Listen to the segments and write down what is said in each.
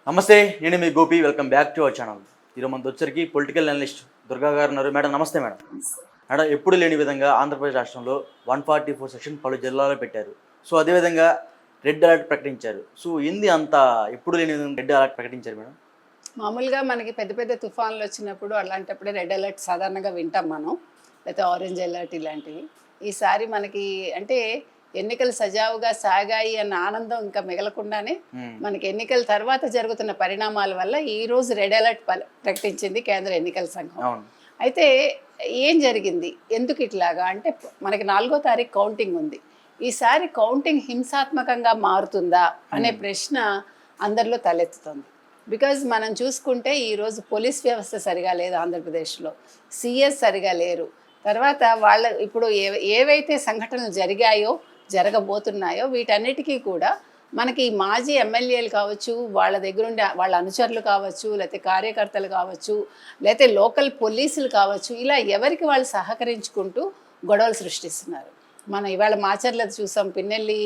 నమస్తే, నేను మీ Gopi. Welcome back to our channel. ఈరోజు మనతో వచ్చరికి పొలిటికల్ అనలిస్ట్ దుర్గా గారు ఉన్నారు. మేడం నమస్తే. మేడం ఎప్పుడు లేని విధంగా ఆంధ్రప్రదేశ్ రాష్ట్రంలో 144 సెక్షన్ పలు జిల్లాలో పెట్టారు. సో అదేవిధంగా రెడ్ అలర్ట్ ప్రకటించారు. సో ఏంది అంత ఎప్పుడు లేని విధంగా రెడ్ అలర్ట్ ప్రకటించారు మేడం? మామూలుగా మనకి పెద్ద పెద్ద తుఫాన్లు వచ్చినప్పుడు అలాంటప్పుడే రెడ్ అలర్ట్ సాధారణంగా వింటాం మనం, లేకపోతే ఆరెంజ్ అలర్ట్ ఇలాంటివి. ఈసారి మనకి అంటే ఎన్నికలు సజావుగా సాగాయి అన్న ఆనందం ఇంకా మిగలకుండానే మనకి ఎన్నికల తర్వాత జరుగుతున్న పరిణామాల వల్ల ఈ రోజు రెడ్ అలర్ట్ ప్రకటించింది కేంద్ర ఎన్నికల సంఘం. అయితే ఏం జరిగింది, ఎందుకు ఇట్లాగా అంటే మనకి 4వ తారీఖు కౌంటింగ్ ఉంది. ఈసారి కౌంటింగ్ హింసాత్మకంగా మారుతుందా అనే ప్రశ్న అందరిలో తలెత్తుతుంది. బికాజ్ మనం చూసుకుంటే ఈరోజు పోలీస్ వ్యవస్థ సరిగా లేదు ఆంధ్రప్రదేశ్లో, సిఎస్ సరిగా లేరు. తర్వాత ఇప్పుడు ఏవైతే సంఘటనలు జరిగాయో జరగబోతున్నాయో వీటన్నిటికీ కూడా మనకి మాజీ ఎమ్మెల్యేలు కావచ్చు, వాళ్ళ దగ్గరుండి వాళ్ళ అనుచరులు కావచ్చు, లేకపోతే కార్యకర్తలు కావచ్చు, లేకపోతే లోకల్ పోలీసులు కావచ్చు, ఇలా ఎవరికి వాళ్ళు సహకరించుకుంటూ గొడవలు సృష్టిస్తున్నారు. మనం ఇవాళ మాచర్ల చూసాం, పిన్నెల్లి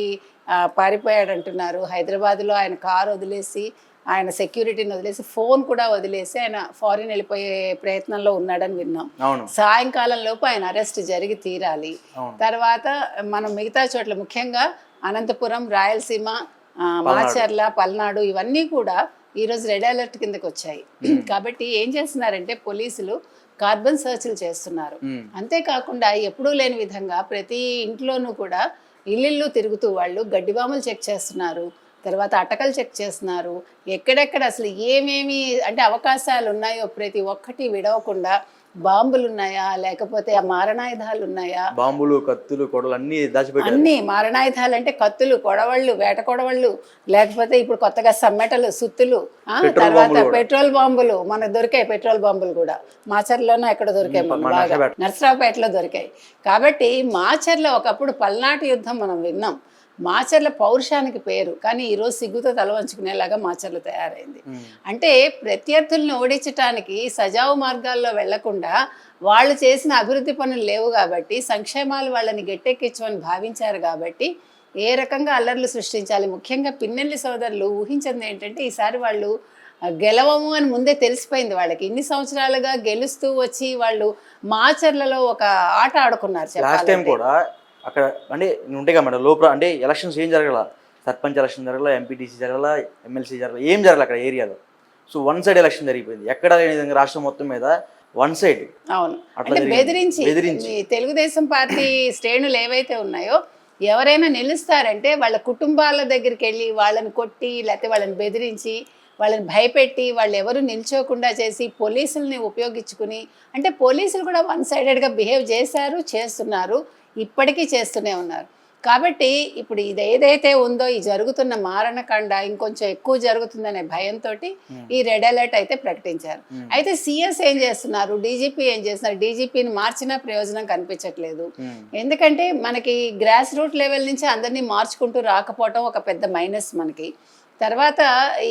పారిపోయాడు అంటున్నారు. హైదరాబాద్లో ఆయన కారు వదిలేసి, ఆయన సెక్యూరిటీని వదిలేసి, ఫోన్ కూడా వదిలేసి ఆయన ఫారిన్ వెళ్ళిపోయే ప్రయత్నంలో ఉన్నాడని విన్నాం. సాయంకాలం లోపు ఆయన అరెస్ట్ జరిగి తీరాలి. తర్వాత మనం మిగతా చోట్ల ముఖ్యంగా అనంతపురం, రాయలసీమ, మాచర్ల, పల్నాడు ఇవన్నీ కూడా ఈరోజు రెడ్ అలర్ట్ కిందకి వచ్చాయి. కాబట్టి ఏం చేస్తున్నారంటే పోలీసులు కార్బన్ సర్చ్లు చేస్తున్నారు. అంతేకాకుండా ఎప్పుడూ లేని విధంగా ప్రతి ఇంట్లోనూ కూడా ఇల్లు తిరుగుతూ వాళ్ళు గడ్డిబాములు చెక్ చేస్తున్నారు, తర్వాత అటకలు చెక్ చేస్తున్నారు. ఎక్కడెక్కడ అసలు ఏమేమి అంటే అవకాశాలు ఉన్నాయో ప్రతి ఒక్కటి విడవకుండా, బాంబులు ఉన్నాయా లేకపోతే మారణాయుధాలు ఉన్నాయా, బాంబులు, కత్తులు, కొడవలు అన్ని దాచిపెట్టారు. అన్ని మారణాయుధాలు అంటే కత్తులు, కొడవళ్ళు, వేట కొడవళ్ళు, లేకపోతే ఇప్పుడు కొత్తగా సమ్మెటలు, సుత్తులు, తర్వాత పెట్రోల్ బాంబులు మనకు దొరికాయి. పెట్రోల్ బాంబులు కూడా మాచర్లోనే ఎక్కడ దొరికాయి, బాగా నర్సరావుపేటలో దొరికాయి. కాబట్టి మాచర్ల ఒకప్పుడు పల్నాటి యుద్ధం మనం విన్నాం. మాచర్ల పౌరుషానికి పేరు, కానీ ఈరోజు సిగ్గుతో తలవంచుకునేలాగా మాచర్లు తయారైంది. అంటే ప్రత్యర్థులను ఓడించడానికి సజావు మార్గాల్లో వెళ్లకుండా వాళ్ళు చేసిన అభివృద్ధి పనులు లేవు కాబట్టి, సంక్షేమాలు వాళ్ళని గట్టెక్కించమని భావించారు కాబట్టి ఏ రకంగా అల్లర్లు సృష్టించాలి. ముఖ్యంగా పిన్నెల్లి సోదరులు ఊహించింది ఏంటంటే ఈసారి వాళ్ళు గెలవము అని ముందే తెలిసిపోయింది వాళ్ళకి. ఇన్ని సంవత్సరాలుగా గెలుస్తూ వచ్చి వాళ్ళు మాచర్లలో ఒక ఆట ఆడుకున్నారు. చెప్పాలి అక్కడ అంటే ఉంటాయి కదా మేడం, లోపల అంటే ఎలక్షన్స్ ఏం జరగల, సర్పంచ్ ఎలక్షన్ జరగల, ఎంపీటీసీ జరగల, ఎమ్మెల్సీ జరగల, ఏం జరగల అక్కడ ఏరియాలో. సో వన్ సైడ్ ఎలక్షన్ జరిగిపోయింది. ఎక్కడ లేని విధంగా రాష్ట్రం మొత్తం మీద వన్ సైడ్. అవును, అంటే బెదిరించి తెలుగుదేశం పార్టీ శ్రేణులు ఏవైతే ఉన్నాయో ఎవరైనా నిలుస్తారంటే వాళ్ళ కుటుంబాల దగ్గరికి వెళ్ళి వాళ్ళని కొట్టి, లేకపోతే వాళ్ళని బెదిరించి, వాళ్ళని భయపెట్టి, వాళ్ళు ఎవరు నిల్చోకుండా చేసి పోలీసుల్ని ఉపయోగించుకుని, అంటే పోలీసులు కూడా వన్ సైడెడ్గా బిహేవ్ చేస్తున్నారు, ఇప్పటికీ చేస్తూనే ఉన్నారు. కాబట్టి ఇప్పుడు ఇది ఏదైతే ఉందో ఈ జరుగుతున్న మారణకాండ ఇంకొంచెం ఎక్కువ జరుగుతుందనే భయంతో ఈ రెడ్ అలర్ట్ అయితే ప్రకటించారు. అయితే సిఎస్ ఏం చేస్తున్నారు, డీజీపీ ఏం చేస్తున్నారు, డీజీపీని మార్చినా ప్రయోజనం కనిపించట్లేదు. ఎందుకంటే మనకి గ్రాస్ రూట్ లెవెల్ నుంచి అందరినీ మార్చుకుంటూ రాకపోవటం ఒక పెద్ద మైనస్ మనకి. తర్వాత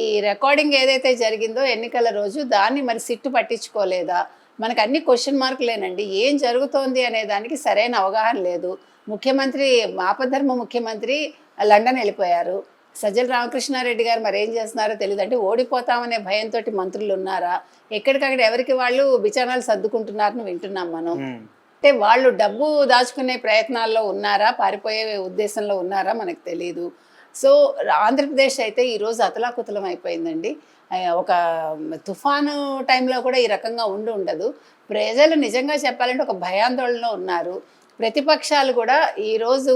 ఈ రికార్డింగ్ ఏదైతే జరిగిందో ఎన్నికల రోజు దాన్ని మరి సిట్టు పట్టించుకోలేదా, మనకు అన్ని క్వశ్చన్ మార్కులేనండి. ఏం జరుగుతోంది అనే దానికి సరైన అవగాహన లేదు. ముఖ్యమంత్రి ఆపద్ధర్మ ముఖ్యమంత్రి లండన్ వెళ్ళిపోయారు. సజ్జల రామకృష్ణారెడ్డి గారు మరి ఏం చేస్తున్నారో తెలియదు. అంటే ఓడిపోతామనే భయంతో మంత్రులు ఉన్నారా, ఎక్కడికక్కడ ఎవరికి వాళ్ళు బిచానాలు సర్దుకుంటున్నారని వింటున్నాం మనం. అంటే వాళ్ళు డబ్బు దాచుకునే ప్రయత్నాల్లో ఉన్నారా, పారిపోయే ఉద్దేశంలో ఉన్నారా మనకు తెలియదు. సో ఆంధ్రప్రదేశ్ అయితే ఈరోజు అతలాకుతలం అయిపోయిందండి. ఒక తుఫాను టైంలో కూడా ఈ రకంగా ఉండదు. ప్రజలు నిజంగా చెప్పాలంటే ఒక భయాందోళనలో ఉన్నారు. ప్రతిపక్షాలు కూడా ఈరోజు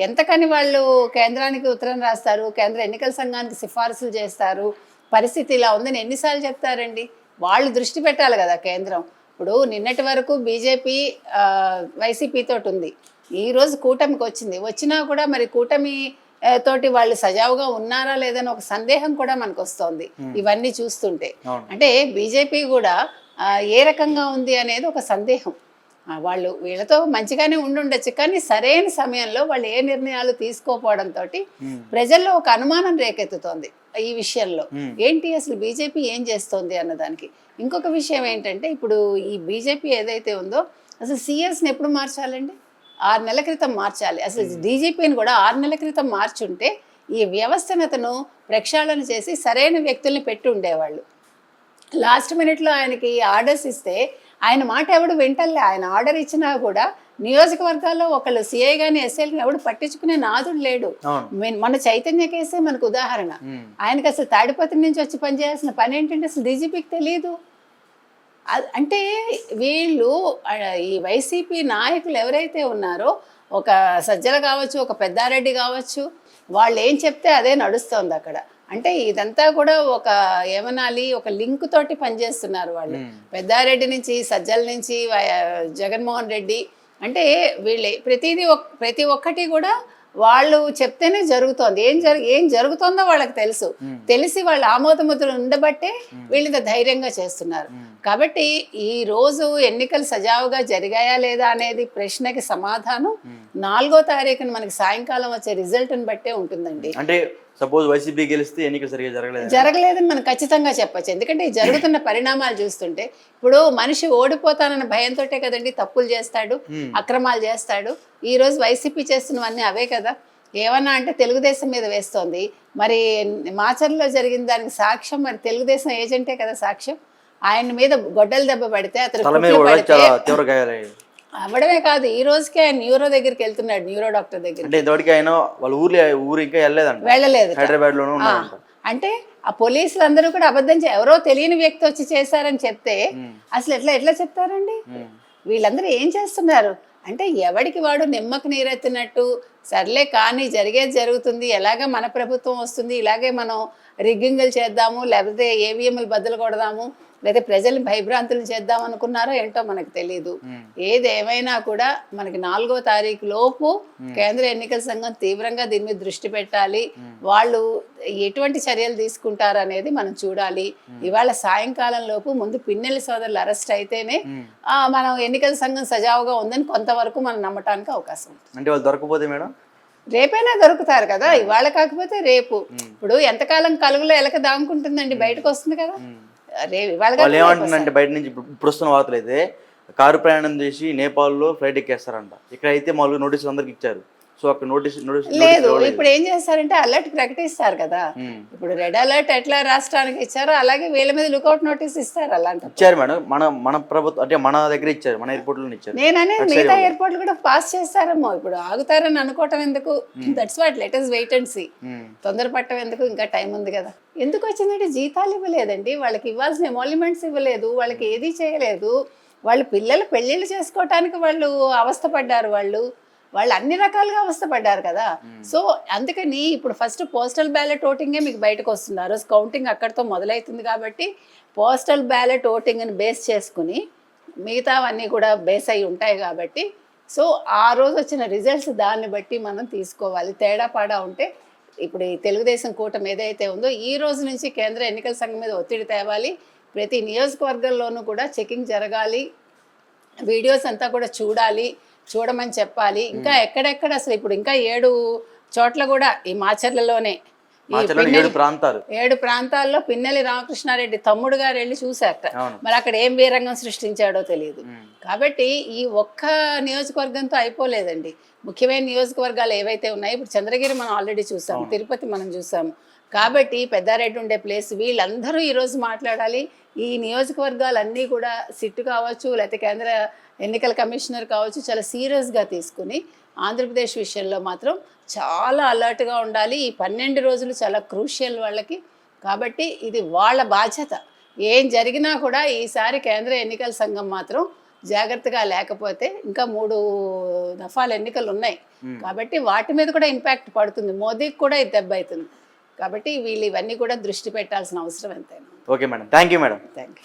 ఎంతకని వాళ్ళు కేంద్రానికి ఉత్తరం రాస్తారు, కేంద్ర ఎన్నికల సంఘానికి సిఫారసులు చేస్తారు. పరిస్థితి ఇలా ఉందని ఎన్నిసార్లు చెప్తారండి, వాళ్ళు దృష్టి పెట్టాలి కదా కేంద్రం. ఇప్పుడు నిన్నటి వరకు బీజేపీ వైసీపీ తోటి ఉంది, ఈరోజు కూటమికి వచ్చినా కూడా మరి కూటమి తోటి వాళ్ళు సజావుగా ఉన్నారా లేదని ఒక సందేహం కూడా మనకు వస్తుంది ఇవన్నీ చూస్తుంటే. అంటే బీజేపీ కూడా ఏ రకంగా ఉంది అనేది ఒక సందేహం. వాళ్ళు వీళ్ళతో మంచిగానే ఉండుండొచ్చు, కానీ సరైన సమయంలో వాళ్ళు ఏ నిర్ణయాలు తీసుకోపోవడంతో ప్రజల్లో ఒక అనుమానం రేకెత్తుతోంది ఈ విషయంలో. ఏంటి అసలు బీజేపీ ఏం చేస్తోంది అన్నదానికి. ఇంకొక విషయం ఏంటంటే ఇప్పుడు ఈ బీజేపీ ఏదైతే ఉందో అసలు సిఎస్ని ఎప్పుడు మార్చాలండి, 6 నెలల క్రితం మార్చాలి. అసలు డీజీపీని కూడా 6 నెలల క్రితం మార్చుంటే ఈ వ్యవస్థను అతను ప్రక్షాళన చేసి సరైన వ్యక్తుల్ని పెట్టి ఉండేవాళ్ళు. లాస్ట్ మినిట్లో ఆయనకి ఆర్డర్స్ ఇస్తే ఆయన మాట ఎవడు వింటలే. ఆయన ఆర్డర్ ఇచ్చినా కూడా నియోజకవర్గాల్లో ఒకళ్ళు సిఐ కానీ ఎస్ఐలు ఎవడు పట్టించుకునే నాదుడు లేడు. మన చైతన్య కేసే మనకు ఉదాహరణ. ఆయనకి అసలు తాడిపత్రి నుంచి వచ్చి పనిచేయాల్సిన పని ఏంటంటే అసలు డీజీపీకి తెలియదు. అంటే వీళ్ళు ఈ వైసీపీ నాయకులు ఎవరైతే ఉన్నారో, ఒక సజ్జల కావచ్చు, ఒక పెద్దారెడ్డి కావచ్చు, వాళ్ళు ఏం చెప్తే అదే నడుస్తోంది అక్కడ. అంటే ఇదంతా కూడా ఒక ఏమనాలి, ఒక లింక్ తోటి పనిచేస్తున్నారు వాళ్ళు. పెద్దారెడ్డి నుంచి, సజ్జల నుంచి జగన్మోహన్ రెడ్డి, అంటే వీళ్ళే ప్రతి ఒక్కటి కూడా వాళ్ళు చెప్తేనే జరుగుతోంది. ఏం జరుగుతుందో వాళ్ళకి తెలుసు. తెలిసి వాళ్ళు ఆమోదముద్రలు ఉండబట్టే వీళ్ళంత ధైర్యంగా చేస్తున్నారు. కాబట్టి ఈ రోజు ఎన్నికలు సజావుగా జరిగాయా లేదా అనేది ప్రశ్నకి సమాధానం 4వ తారీఖున మనకి సాయంకాలం వచ్చే రిజల్ట్ని బట్టే ఉంటుందండి. అంటే సపోజ్ వైసీపీ గెలిస్తే ఎన్నికలు సరిగా జరగలేదని మనం ఖచ్చితంగా చెప్పచ్చు. ఎందుకంటే ఈ జరుగుతున్న పరిణామాలు చూస్తుంటే ఇప్పుడు మనిషి ఓడిపోతానన్న భయంతో కదండి తప్పులు చేస్తాడు, అక్రమాలు చేస్తాడు. ఈ రోజు వైసీపీ చేస్తున్నవన్నీ అవే కదా. ఏమన్నా అంటే తెలుగుదేశం మీద వేస్తోంది. మరి మాచర్లో జరిగిన దానికి సాక్ష్యం మరి తెలుగుదేశం ఏజెంటే కదా సాక్ష్యం. ఆయన మీద గొడ్డల దెబ్బ పడితే అతను అవ్వడమే కాదు, ఈ రోజుకి ఆయన న్యూరో దగ్గరికి వెళ్తున్నాడు, న్యూరో డాక్టర్ దగ్గర. వెళ్ళలేదు. అంటే ఆ పోలీసులు అందరూ కూడా అబద్ధం ఎవరో తెలియని వ్యక్తి వచ్చి చేశారని చెప్తే అసలు ఎట్లా చెప్తారండి? వీళ్ళందరూ ఏం చేస్తున్నారు అంటే ఎవడికి వాడు నిమ్మకు నీరెత్తినట్టు, సర్లే కానీ జరిగేది జరుగుతుంది, ఎలాగ మన ప్రభుత్వం వస్తుంది, ఇలాగే మనం రిగ్గింగ్లు చేద్దాము, లేకపోతే ఏవిఎంలు బద్దలు కొడదాము, లేదా ప్రజల్ని భయభ్రాంతులు చేద్దాం అనుకున్నారో ఏంటో మనకు తెలియదు. ఏదేమైనా కూడా మనకి 4వ తారీఖు లోపు కేంద్ర ఎన్నికల సంఘం తీవ్రంగా దీని మీద దృష్టి పెట్టాలి. వాళ్ళు ఎటువంటి చర్యలు తీసుకుంటారు అనేది మనం చూడాలి. ఇవాళ సాయంకాలం లోపు ముందు పిన్నెల్లి సోదరులు అరెస్ట్ అయితేనే మనం ఎన్నికల సంఘం సజావుగా ఉందని కొంతవరకు మనం నమ్మటానికి అవకాశం ఉంది. అంటే వాళ్ళు దొరకపోతే మేడం రేపైనా దొరుకుతారు కదా, ఇవాళ కాకపోతే రేపు. ఇప్పుడు ఎంతకాలం కలుగులో ఎలక దాముకుంటుందండి, బయటకు వస్తుంది కదా. వాళ్ళు ఏమంటుందంటే బయట నుంచి ఇప్పుడు వస్తున్న వార్తలు అయితే కారు ప్రయాణం చేసి నేపాల్లో ఫ్లైట్ ఎక్కేస్తారంట. ఇక్కడ అయితే మామూలుగా నోటీసులు అందరికి ఇచ్చారు. సో అక్కడ నోటీస్ లేదు. ఇప్పుడు ఏం చేస్తారంటే అలర్ట్ ప్రకటిస్తారు కదా. ఇప్పుడు రెడ్ అలర్ట్ ఎట్లా రాష్ట్రానికి ఇచ్చారో అలాగే వీళ్ళ మీద లుకౌట్ నోటీస్ ఇస్తారు. అలాంటి ఇచ్చారు మేడం. మన ప్రభుత్వం అంటే మన దగ్గర ఇచ్చారు, మన ఎయిర్పోర్ట్ లో ఇచ్చారు. నేననే మిగతా ఎయిర్పోర్ట్లు కూడా పాస్ చేస్తారేమో. ఇప్పుడు ఆగుతారని అనుకోవటం ఎందుకు? That's what, let us wait and see. తొందరపడటం ఎందుకు? ఇంకా టైం ఉంది కదా. ఎందుకు వచ్చిందంటే జీతాలు ఇవ్వలేదండి, వాళ్ళకి ఇవ్వాల్సిన ఎమాల్యుమెంట్స్ ఇవ్వలేదు, వాళ్ళకి ఏది చేయలేదు. వాళ్ళు పిల్లలు పెళ్ళిళ్ళు చేసుకోవటానికి వాళ్ళు అవస్థపడ్డారు. వాళ్ళు అన్ని రకాలుగా అవస్థపడ్డారు కదా. సో అందుకని ఇప్పుడు ఫస్ట్ పోస్టల్ బ్యాలెట్ ఓటింగే మీకు బయటకు వస్తుంది. ఆ రోజు కౌంటింగ్ అక్కడితో మొదలవుతుంది కాబట్టి పోస్టల్ బ్యాలెట్ ఓటింగ్ని బేస్ చేసుకుని మిగతావన్నీ కూడా బేస్ అయి ఉంటాయి కాబట్టి సో ఆ రోజు వచ్చిన రిజల్ట్స్ దాన్ని బట్టి మనం తీసుకోవాలి. తేడా పాడా ఉంటే ఇప్పుడు ఈ తెలుగుదేశం కూటమి ఏదైతే ఉందో ఈ రోజు నుంచి కేంద్ర ఎన్నికల సంఘం మీద ఒత్తిడి తేవాలి. ప్రతి నియోజకవర్గంలోనూ కూడా చెకింగ్ జరగాలి, వీడియోస్ అంతా కూడా చూడమని చెప్పాలి. ఇంకా ఎక్కడెక్కడ అసలు ఇప్పుడు ఇంకా 7 చోట్ల కూడా ఈ మాచర్లలోనే 7 ప్రాంతాల్లో పిన్నెల్లి రామకృష్ణారెడ్డి తమ్ముడు గారు వెళ్ళి చూశారట. మరి అక్కడ ఏం వీరంగం సృష్టించాడో తెలియదు. కాబట్టి ఈ ఒక్క నియోజకవర్గంతో అయిపోలేదండి. ముఖ్యమైన నియోజకవర్గాలు ఏవైతే ఉన్నాయో ఇప్పుడు చంద్రగిరి మనం ఆల్రెడీ చూసాము, తిరుపతి మనం చూసాము. కాబట్టి పెద్దారెడ్డి ఉండే ప్లేస్ వీళ్ళందరూ ఈరోజు మాట్లాడాలి. ఈ నియోజకవర్గాలన్నీ కూడా సిట్ కావచ్చు, లేకపోతే కేంద్ర ఎన్నికల కమిషనర్ కావచ్చు, చాలా సీరియస్గా తీసుకుని ఆంధ్రప్రదేశ్ విషయంలో మాత్రం చాలా అలర్ట్గా ఉండాలి. ఈ 12 రోజులు చాలా క్రూషియల్ వాళ్ళకి. కాబట్టి ఇది వాళ్ళ బాధ్యత. ఏం జరిగినా కూడా ఈసారి కేంద్ర ఎన్నికల సంఘం మాత్రం జాగ్రత్తగా లేకపోతే ఇంకా 3 దఫాల ఎన్నికలు ఉన్నాయి కాబట్టి వాటి మీద కూడా ఇంపాక్ట్ పడుతుంది. మోదీకి కూడా ఇది దెబ్బ అవుతుంది. కాబట్టి వీళ్ళు ఇవన్నీ కూడా దృష్టి పెట్టాల్సిన అవసరం ఎంతైనా. Okay madam, thank you madam. Thank you.